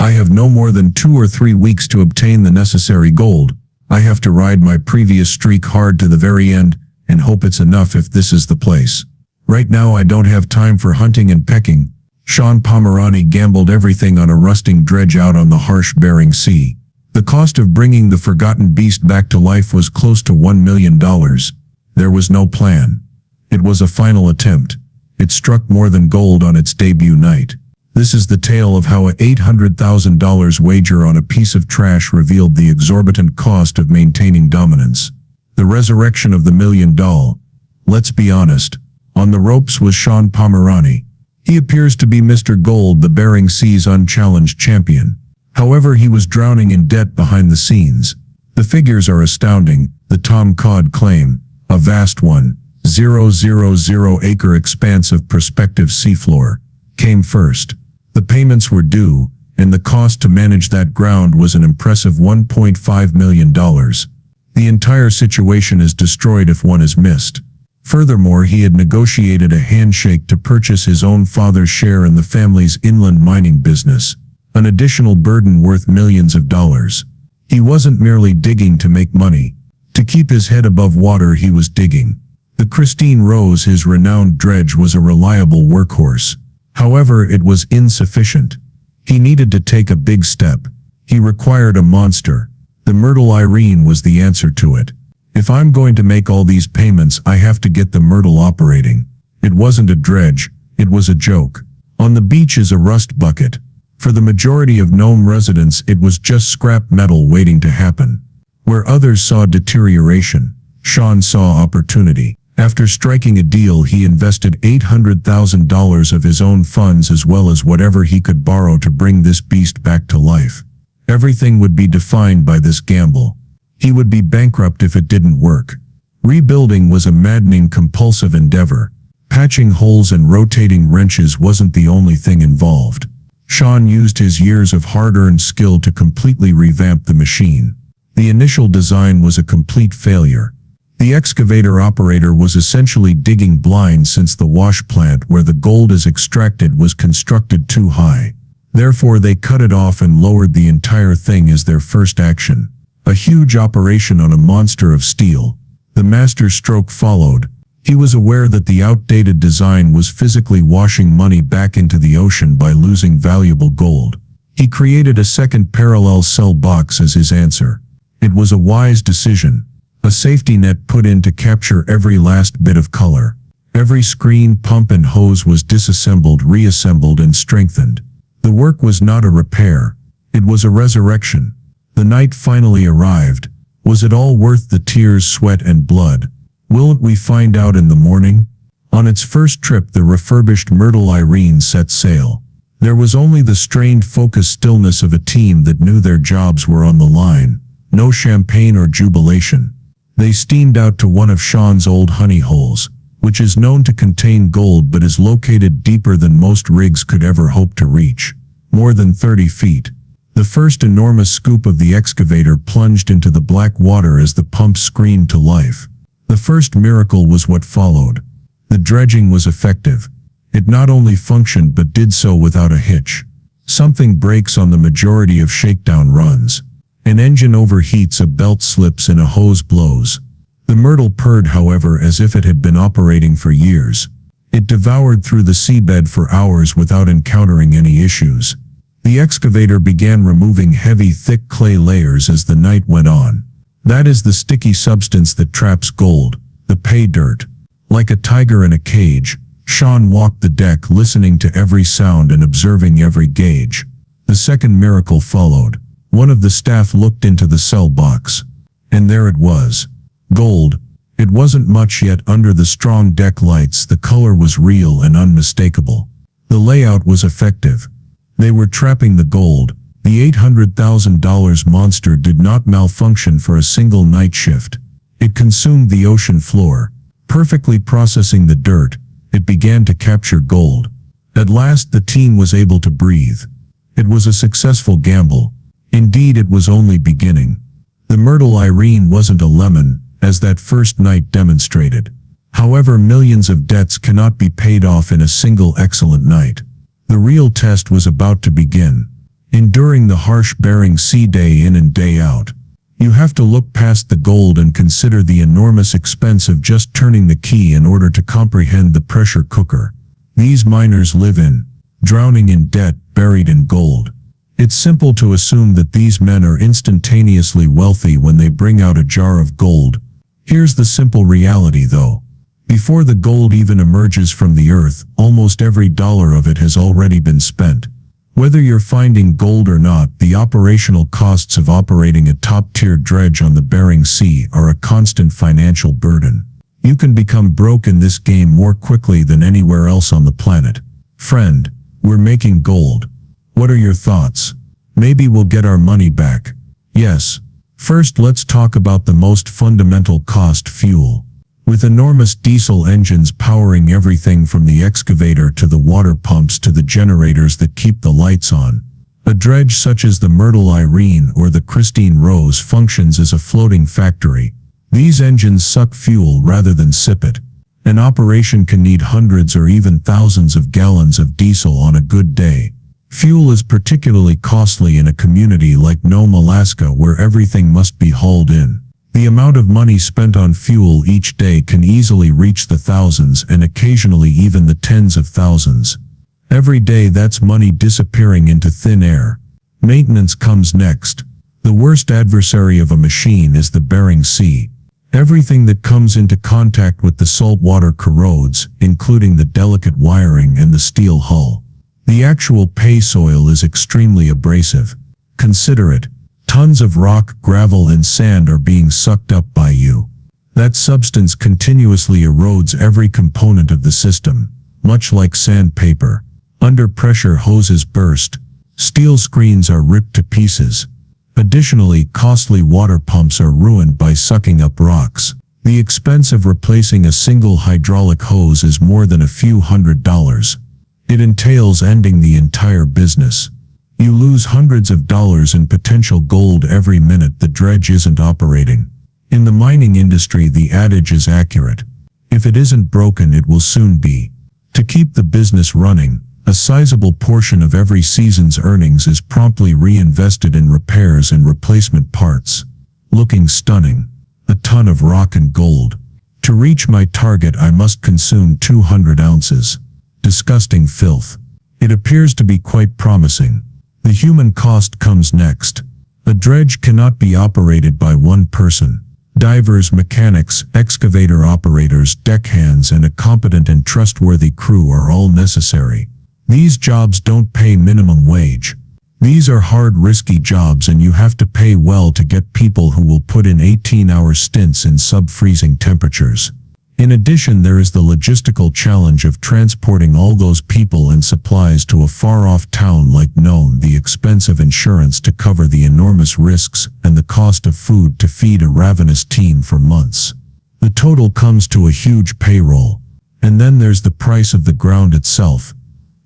I have no more than 2 or 3 weeks to obtain the necessary gold. I have to ride my previous streak hard to the very end, and hope it's enough if this is the place. Right now I don't have time for hunting and pecking. Shawn Pomrenke gambled everything on a rusting dredge out on the harsh Bering Sea. The cost of bringing the forgotten beast back to life was close to $1 million. There was no plan. It was a final attempt. It struck more than gold on its debut night. This is the tale of how a $800,000 wager on a piece of trash revealed the exorbitant cost of maintaining dominance. The resurrection of the $1 million. Let's be honest. On the ropes was Shawn Pomrenke. He appears to be Mr. Gold, the Bering Sea's unchallenged champion. However, he was drowning in debt behind the scenes. The figures are astounding. The Tom Cod claim, a vast 1,000-acre expanse of prospective seafloor, came first. The payments were due, and the cost to manage that ground was an impressive $1.5 million. The entire situation is destroyed if one is missed. Furthermore, he had negotiated a handshake to purchase his own father's share in the family's inland mining business, an additional burden worth millions of dollars. He wasn't merely digging to make money. To keep his head above water, he was digging. The Christine Rose, his renowned dredge, was a reliable workhorse. However, it was insufficient. He needed to take a big step. He required a monster. The Myrtle Irene was the answer to it. If I'm going to make all these payments, I have to get the Myrtle operating. It wasn't a dredge, it was a joke. On the beach is a rust bucket. For the majority of Nome residents, it was just scrap metal waiting to happen. Where others saw deterioration, Shawn saw opportunity. After striking a deal, he invested $800,000 of his own funds as well as whatever he could borrow to bring this beast back to life. Everything would be defined by this gamble. He would be bankrupt if it didn't work. Rebuilding was a maddening, compulsive endeavor. Patching holes and rotating wrenches wasn't the only thing involved. Shawn used his years of hard-earned skill to completely revamp the machine. The initial design was a complete failure. The excavator operator was essentially digging blind since the wash plant where the gold is extracted was constructed too high. Therefore, they cut it off and lowered the entire thing as their first action. A huge operation on a monster of steel. The master stroke followed. He was aware that the outdated design was physically washing money back into the ocean by losing valuable gold. He created a second parallel cell box as his answer. It was a wise decision. A safety net put in to capture every last bit of color. Every screen, pump and hose was disassembled, reassembled and strengthened. The work was not a repair. It was a resurrection. The night finally arrived. Was it all worth the tears, sweat and blood? Won't we find out in the morning? On its first trip, the refurbished Myrtle Irene set sail. There was only the strained, focused stillness of a team that knew their jobs were on the line. No champagne or jubilation. They steamed out to one of Shawn's old honey holes, which is known to contain gold but is located deeper than most rigs could ever hope to reach. More than 30 feet. The first enormous scoop of the excavator plunged into the black water as the pump screamed to life. The first miracle was what followed. The dredging was effective. It not only functioned but did so without a hitch. Something breaks on the majority of shakedown runs. An engine overheats, a belt slips and a hose blows. The Myrtle purred, however, as if it had been operating for years. It devoured through the seabed for hours without encountering any issues. The excavator began removing heavy, thick clay layers as the night went on. That is the sticky substance that traps gold, the pay dirt. Like a tiger in a cage, Shawn walked the deck, listening to every sound and observing every gauge. The second miracle followed. One of the staff looked into the cell box. And there it was. Gold. It wasn't much, yet under the strong deck lights the color was real and unmistakable. The layout was effective. They were trapping the gold. The $800,000 monster did not malfunction for a single night shift. It consumed the ocean floor. Perfectly processing the dirt, it began to capture gold. At last the team was able to breathe. It was a successful gamble. Indeed, it was only beginning. The Myrtle Irene wasn't a lemon, as that first night demonstrated. However, millions of debts cannot be paid off in a single excellent night. The real test was about to begin. enduring the harsh Bering Sea day in and day out. You have to look past the gold and consider the enormous expense of just turning the key in order to comprehend the pressure cooker these miners live in, drowning in debt, buried in gold. It's simple to assume that these men are instantaneously wealthy when they bring out a jar of gold. Here's the simple reality though. Before the gold even emerges from the earth, almost every dollar of it has already been spent. Whether you're finding gold or not, the operational costs of operating a top-tier dredge on the Bering Sea are a constant financial burden. You can become broke in this game more quickly than anywhere else on the planet. Friend, we're making gold. What are your thoughts? Maybe we'll get our money back. Yes. First, let's talk about the most fundamental cost: fuel. With enormous diesel engines powering everything from the excavator to the water pumps to the generators that keep the lights on, a dredge such as the Myrtle Irene or the Christine Rose functions as a floating factory. These engines suck fuel rather than sip it. An operation can need hundreds or even thousands of gallons of diesel on a good day. Fuel is particularly costly in a community like Nome, Alaska, where everything must be hauled in. The amount of money spent on fuel each day can easily reach the thousands and occasionally even the tens of thousands. Every day that's money disappearing into thin air. Maintenance comes next. The worst adversary of a machine is the Bering Sea. Everything that comes into contact with the salt water corrodes, including the delicate wiring and the steel hull. The actual pay soil is extremely abrasive. Consider it. Tons of rock, gravel, and sand are being sucked up by you. That substance continuously erodes every component of the system, much like sandpaper. Under pressure, hoses burst. Steel screens are ripped to pieces. Additionally, costly water pumps are ruined by sucking up rocks. The expense of replacing a single hydraulic hose is more than a few $100s. It entails ending the entire business. You lose hundreds of dollars in potential gold every minute the dredge isn't operating. In the mining industry, the adage is accurate. If it isn't broken, it will soon be. To keep the business running, a sizable portion of every season's earnings is promptly reinvested in repairs and replacement parts. Looking stunning. A ton of rock and gold. To reach my target, I must consume 200 ounces. Disgusting filth. It appears to be quite promising. The human cost comes next. A dredge cannot be operated by one person. Divers, mechanics, excavator operators, deckhands, and a competent and trustworthy crew are all necessary. These jobs don't pay minimum wage. These are hard, risky jobs, and you have to pay well to get people who will put in 18-hour stints in sub-freezing temperatures. In addition, there is the logistical challenge of transporting all those people and supplies to a far-off town like Nome, the expense of insurance to cover the enormous risks, and the cost of food to feed a ravenous team for months. The total comes to a huge payroll. And then there's the price of the ground itself.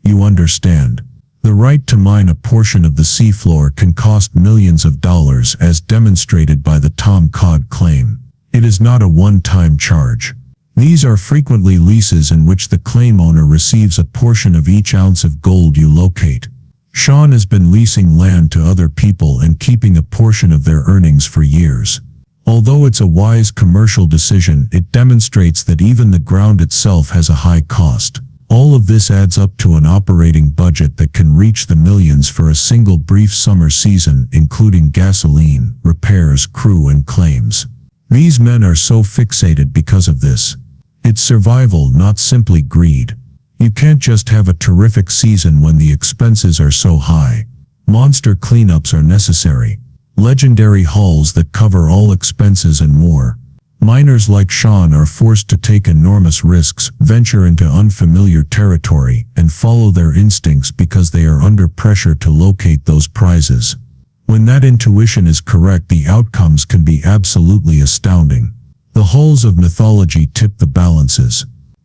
You understand. The right to mine a portion of the seafloor can cost millions of dollars, as demonstrated by the Tom Cod claim. It is not a one-time charge. These are frequently leases in which the claim owner receives a portion of each ounce of gold you locate. Shawn has been leasing land to other people and keeping a portion of their earnings for years. Although it's a wise commercial decision, it demonstrates that even the ground itself has a high cost. All of this adds up to an operating budget that can reach the millions for a single brief summer season, including gasoline, repairs, crew, and claims. These men are so fixated because of this. It's survival, not simply greed. You can't just have a terrific season when the expenses are so high. Monster cleanups are necessary. Legendary hulls that cover all expenses and more. Miners like Shawn are forced to take enormous risks, venture into unfamiliar territory, and follow their instincts because they are under pressure to locate those prizes. When that intuition is correct, the outcomes can be absolutely astounding. The hulls of mythology tip the balances.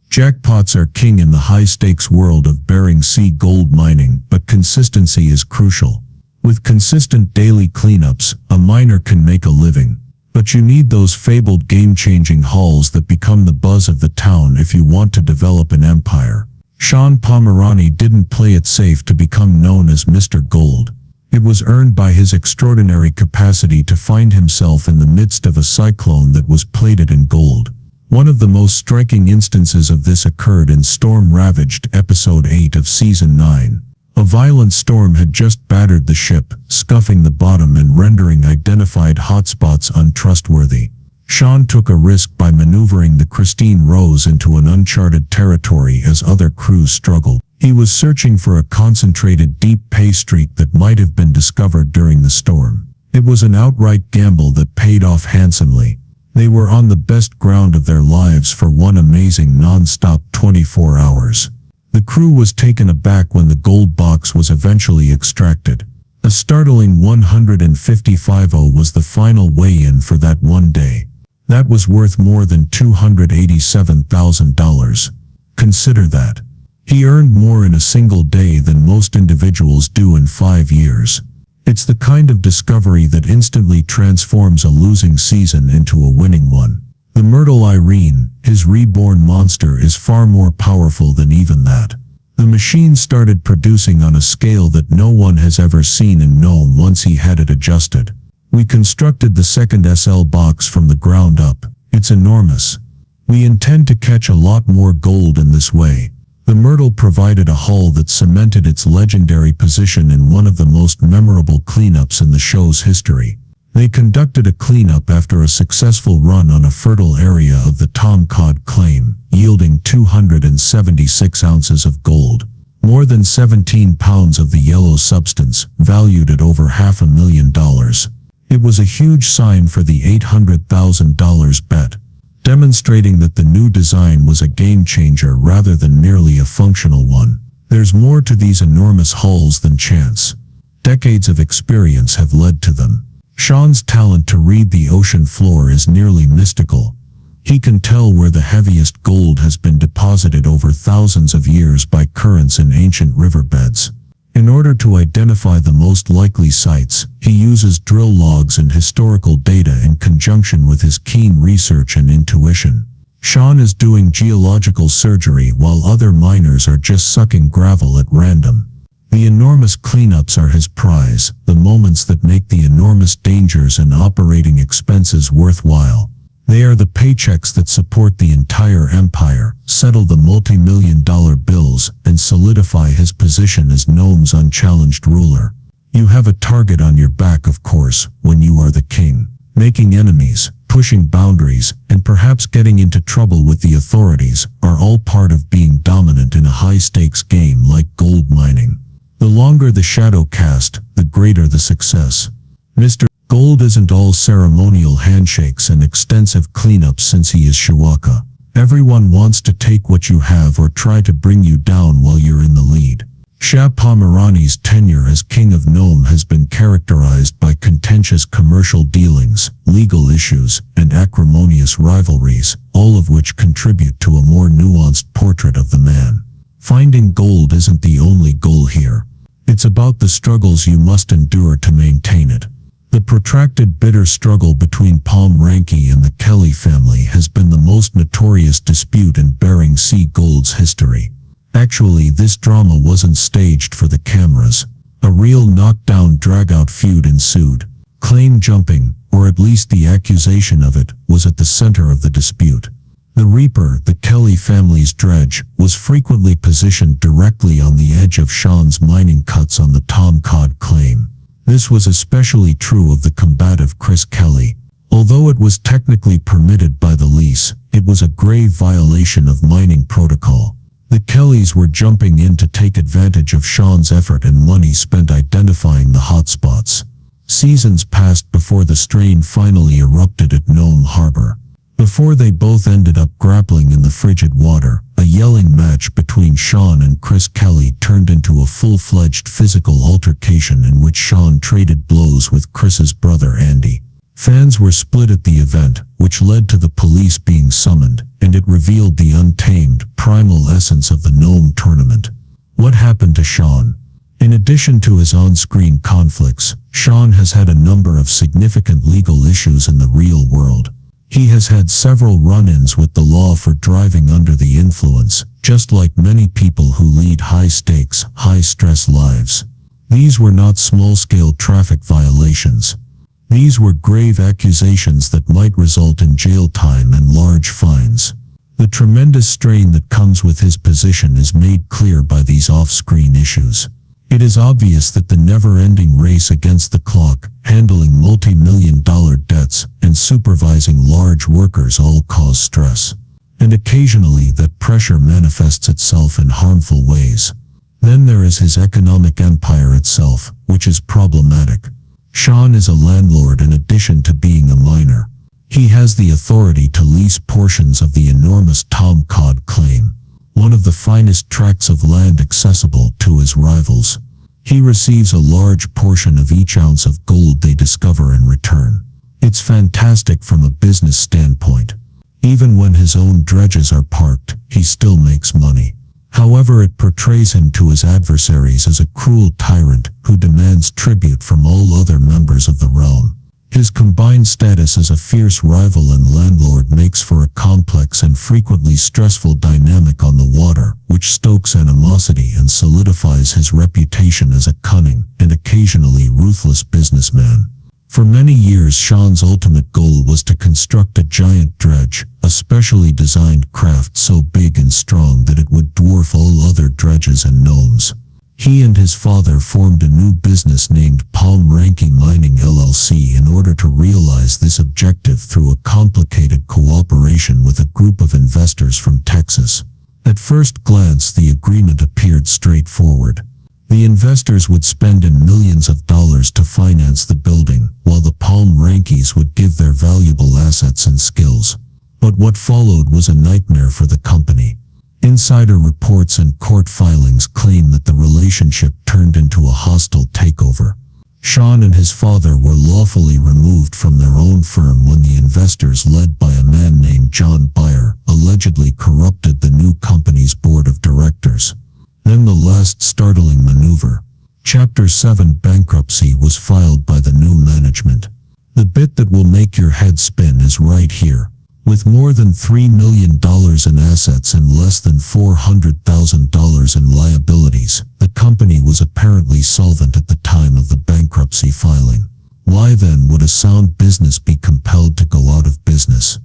Jackpots are king in the high-stakes world of Bering Sea gold mining, but consistency is crucial. With consistent daily cleanups, a miner can make a living. But you need those fabled game-changing hulls that become the buzz of the town if you want to develop an empire. Shawn Pomrenke didn't play it safe to become known as Mr. Gold. It was earned by his extraordinary capacity to find himself in the midst of a cyclone that was plated in gold. One of the most striking instances of this occurred in Storm Ravaged, Episode 8 of Season 9. A violent storm had just battered the ship, scuffing the bottom and rendering identified hotspots untrustworthy. Shawn took a risk by maneuvering the Christine Rose into an uncharted territory as other crews struggled. He was searching for a concentrated deep pay streak that might have been discovered during the storm. It was an outright gamble that paid off handsomely. They were on the best ground of their lives for one amazing non-stop 24 hours. The crew was taken aback when the gold box was eventually extracted. A startling $155,000 was the final weigh-in for that one day. That was worth more than $287,000. Consider that. He earned more in a single day than most individuals do in 5 years. It's the kind of discovery that instantly transforms a losing season into a winning one. The Myrtle Irene, his reborn monster, is far more powerful than even that. The machine started producing on a scale that no one has ever seen in Nome once he had it adjusted. We constructed the second SL box from the ground up. It's enormous. We intend to catch a lot more gold in this way. The Myrtle provided a hull that cemented its legendary position in one of the most memorable cleanups in the show's history. They conducted a cleanup after a successful run on a fertile area of the Tom Cod claim, yielding 276 ounces of gold. More than 17 pounds of the yellow substance, valued at over $500,000. It was a huge sign for the $800,000 bet, demonstrating that the new design was a game-changer rather than merely a functional one. There's more to these enormous hulls than chance. Decades of experience have led to them. Shawn's talent to read the ocean floor is nearly mystical. He can tell where the heaviest gold has been deposited over thousands of years by currents in ancient riverbeds. In order to identify the most likely sites, he uses drill logs and historical data in conjunction with his keen research and intuition. Shawn is doing geological surgery while other miners are just sucking gravel at random. The enormous cleanups are his prize, the moments that make the enormous dangers and operating expenses worthwhile. They are the paychecks that support the entire empire, settle the multi-million-dollar bills, and solidify his position as Nome's unchallenged ruler. You have a target on your back, of course, when you are the king. Making enemies, pushing boundaries, and perhaps getting into trouble with the authorities are all part of being dominant in a high-stakes game like gold mining. The longer the shadow cast, the greater the success. Mr. Gold isn't all ceremonial handshakes and extensive cleanups since he is Chihuahua. Everyone wants to take what you have or try to bring you down while you're in the lead. Shawn Pomrenke's tenure as King of Nome has been characterized by contentious commercial dealings, legal issues, and acrimonious rivalries, all of which contribute to a more nuanced portrait of the man. Finding gold isn't the only goal here. It's about the struggles you must endure to maintain it. The protracted bitter struggle between Pomrenke and the Kelly family has been the most notorious dispute in Bering Sea Gold's history. Actually, this drama wasn't staged for the cameras. A real knockdown drag-out feud ensued. Claim jumping, or at least the accusation of it, was at the center of the dispute. The Reaper, the Kelly family's dredge, was frequently positioned directly on the edge of Shawn's mining cuts on the Tom Cod claim. This was especially true of the combative Chris Kelly. Although it was technically permitted by the lease, it was a grave violation of mining protocol. The Kellys were jumping in to take advantage of Shawn's effort and money spent identifying the hotspots. Seasons passed before the strain finally erupted at Nome Harbor. Before they both ended up grappling in the frigid water, a yelling match between Shawn and Chris Kelly turned into a full-fledged physical altercation in which Shawn traded blows with Chris's brother Andy. Fans were split at the event, which led to the police being summoned, and it revealed the untamed, primal essence of the Nome tournament. What happened to Shawn? In addition to his on-screen conflicts, Shawn has had a number of significant legal issues in the real world. He has had several run-ins with the law for driving under the influence, just like many people who lead high-stakes, high-stress lives. These were not small-scale traffic violations. These were grave accusations that might result in jail time and large fines. The tremendous strain that comes with his position is made clear by these off-screen issues. It is obvious that the never-ending race against the clock, handling multi-million-dollar debts, and supervising large workers all cause stress. And occasionally that pressure manifests itself in harmful ways. Then there is his economic empire itself, which is problematic. Shawn is a landlord in addition to being a miner. He has the authority to lease portions of the enormous Tom Cod claim, one of the finest tracts of land accessible to his rivals. He receives a large portion of each ounce of gold they discover in return. It's fantastic from a business standpoint. Even when his own dredges are parked, he still makes money. However, it portrays him to his adversaries as a cruel tyrant who demands tribute from all other members of the realm. His combined status as a fierce rival and landlord makes for a complex and frequently stressful dynamic on the water, which stokes animosity and solidifies his reputation as a cunning and occasionally ruthless businessman. For many years, Shawn's ultimate goal was to construct a giant dredge, a specially designed craft so big and strong that it would dwarf all other dredges and gnomes. He and his father formed a new business named Pomrenke Mining LLC in order to realize this objective through a complicated cooperation with a group of investors from Texas. At first glance, the agreement appeared straightforward. The investors would spend in millions of dollars to finance the building, while the Pomrenkes would give their valuable assets and skills. But what followed was a nightmare for the company. Insider reports and court filings claim that the relationship turned into a hostile takeover. Shawn and his father were lawfully removed from their own firm when the investors, led by a man named John Byer, allegedly corrupted the new company's board of directors. Then the last startling maneuver. Chapter 7 bankruptcy was filed by the new management. The bit that will make your head spin is right here. With more than $3 million in assets and less than $400,000 in liabilities, the company was apparently solvent at the time of the bankruptcy filing. Why then would a sound business be compelled to go out of business?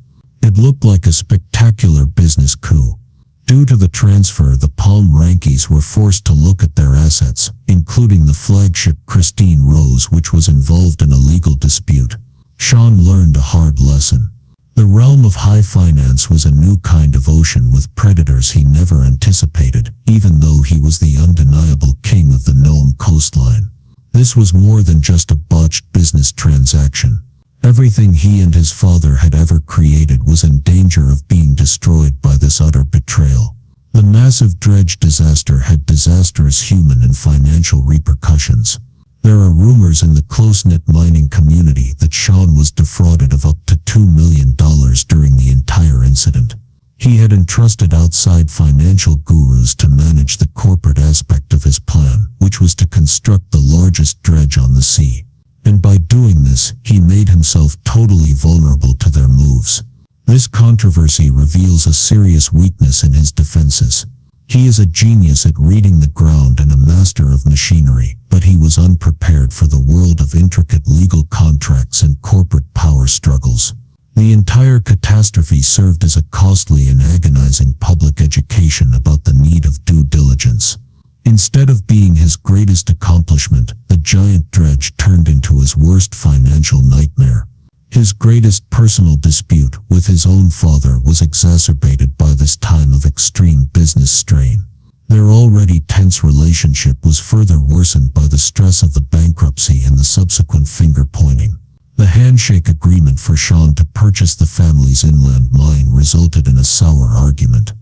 It looked like a spectacular business coup. Due to the transfer, the Pomrenkes were forced to look at their assets, including the flagship Christine Rose, which was involved in a legal dispute. Shawn learned a hard lesson. The realm of high finance was a new kind of ocean with predators he never anticipated, even though he was the undeniable king of the Nome coastline. This was more than just a botched business transaction. Everything he and his father had ever created was in danger of being destroyed by this utter betrayal. The massive dredge disaster had disastrous human and financial repercussions. There are rumors in the close-knit mining community that Shawn was defrauded of up to $2 million during the entire incident. He had entrusted outside financial gurus to manage the corporate aspect of his plan, which was to construct the largest dredge on the sea. And by doing this, he made himself totally vulnerable to their moves. This controversy reveals a serious weakness in his defenses. He is a genius at reading the ground and a master of machinery, but he was unprepared for the world of intricate legal contracts and corporate power struggles. The entire catastrophe served as a costly and agonizing public education about the need of due diligence. Instead of being his greatest accomplishment, the giant dredge turned into his worst financial nightmare. His greatest personal dispute with his own father was exacerbated by this time of extreme business strain. Their already tense relationship was further worsened by the stress of the bankruptcy and the subsequent finger-pointing. The handshake agreement for Shawn to purchase the family's inland mine resulted in a sour argument.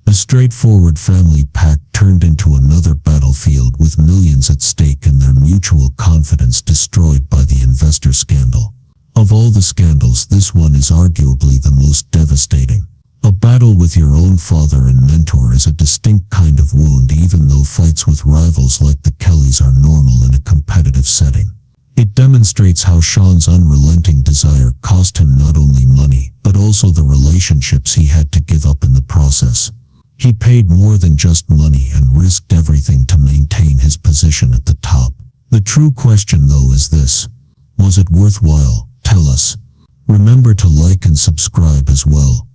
The straightforward family pact turned into another battlefield with millions at stake and their mutual confidence destroyed by the investor scandal. Of all the scandals, this one is arguably the most devastating. A battle with your own father and mentor is a distinct kind of wound, even though fights with rivals like the Kellys are normal in a competitive setting. It demonstrates how Shawn's unrelenting desire cost him not only money, but also the relationships he had to give up in the process. He paid more than just money and risked everything to maintain his position at the top. The true question though is this: was it worthwhile? Tell us. Remember to like and subscribe as well.